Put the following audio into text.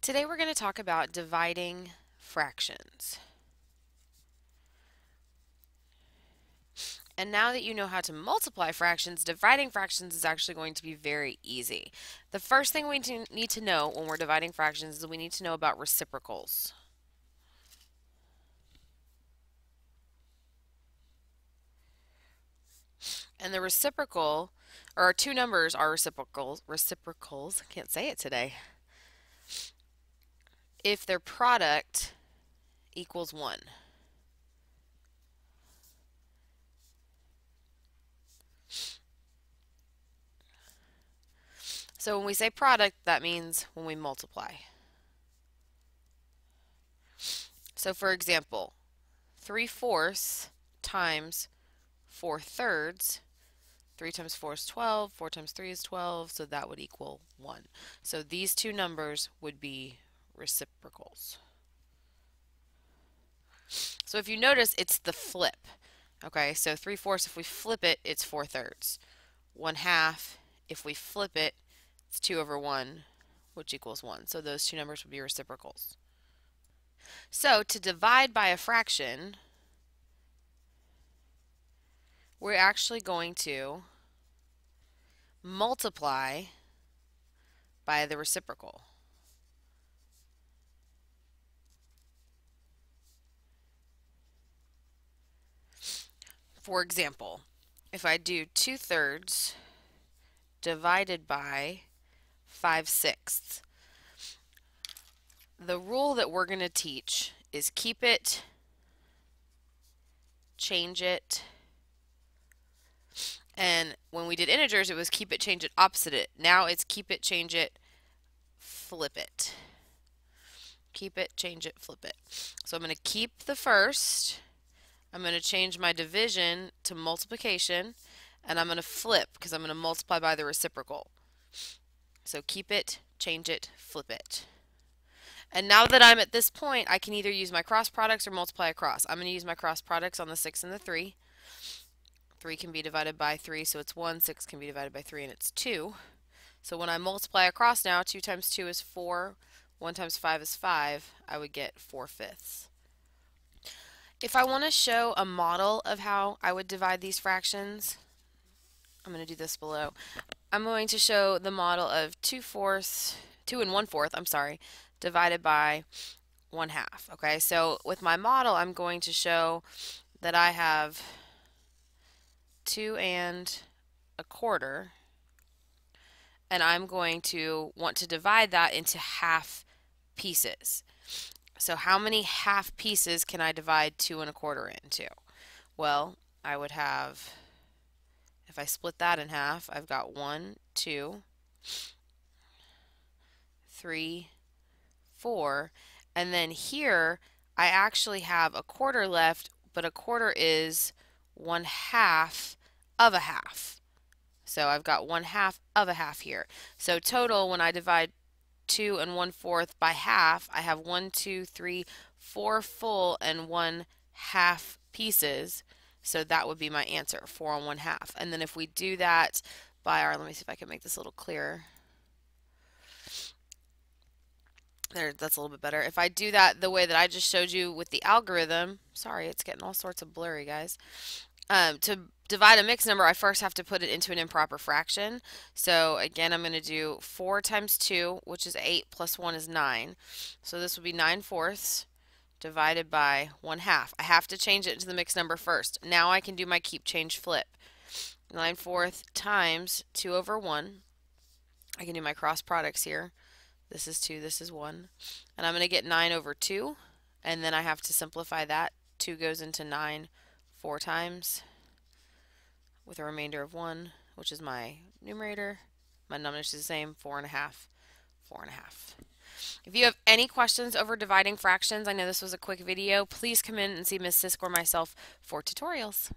Today we're going to talk about dividing fractions. And now that you know how to multiply fractions, dividing fractions is actually going to be very easy. The first thing we need to know when we're dividing fractions is we need to know about reciprocals. And the reciprocal, or two numbers are reciprocals, can't say it today, if their product equals 1. So when we say product, that means when we multiply. So for example, 3/4 times 4/3, 3 times 4 is 12, 4 times 3 is 12, so that would equal 1. So these two numbers would be reciprocals. So if you notice, it's the flip. Okay, so 3/4, if we flip it, it's 4/3. 1/2, if we flip it, it's 2/1, which equals 1. So those two numbers would be reciprocals. So to divide by a fraction, we're actually going to multiply by the reciprocal. For example, if I do 2/3 divided by 5/6, the rule that we're going to teach is keep it, change it, and when we did integers, it was keep it, change it, opposite it. Now it's keep it, change it, flip it. Keep it, change it, flip it. So I'm going to keep the first, I'm going to change my division to multiplication, and I'm going to flip because I'm going to multiply by the reciprocal. So keep it, change it, flip it. And now that I'm at this point, I can either use my cross products or multiply across. I'm going to use my cross products on the 6 and the 3. 3 can be divided by 3, so it's 1. 6 can be divided by 3, and it's 2. So when I multiply across now, 2 times 2 is 4. 1 times 5 is 5. I would get 4/5. If I want to show a model of how I would divide these fractions, I'm going to do this below. I'm going to show the model of 2 and 1/4, I'm sorry, divided by 1/2. Okay, so with my model, I'm going to show that I have 2 and 1/4, and I'm going to want to divide that into half pieces. So how many half pieces can I divide 2 and 1/4 into? Well, I would have, if I split that in half, I've got 1, 2, 3, 4, and then here I actually have 1/4 left, but 1/4 is 1/2 of a half. So I've got 1/2 of a half here. So total, when I divide 2 and 1/4 by half, I have 1, 2, 3, 4 full and 1/2 pieces. So that would be my answer, 4 and 1/2. And then if we do that by our, let me see if I can make this a little clearer. There, that's a little bit better. If I do that the way that I just showed you with the algorithm, sorry, it's getting all sorts of blurry, guys. To divide a mixed number, I first have to put it into an improper fraction. So again, I'm going to do 4 times 2, which is 8, plus 1 is 9. So this would be 9/4 divided by 1/2. I have to change it into the mixed number first. Now I can do my keep, change, flip. 9/4 times 2/1. I can do my cross products here. This is 2, this is 1. And I'm going to get 9/2. And then I have to simplify that. 2 goes into 9 4 times with a remainder of 1, which is my numerator. My denominator is the same, 4.5, 4.5. If you have any questions over dividing fractions, I know this was a quick video, please come in and see Ms. Sisk or myself for tutorials.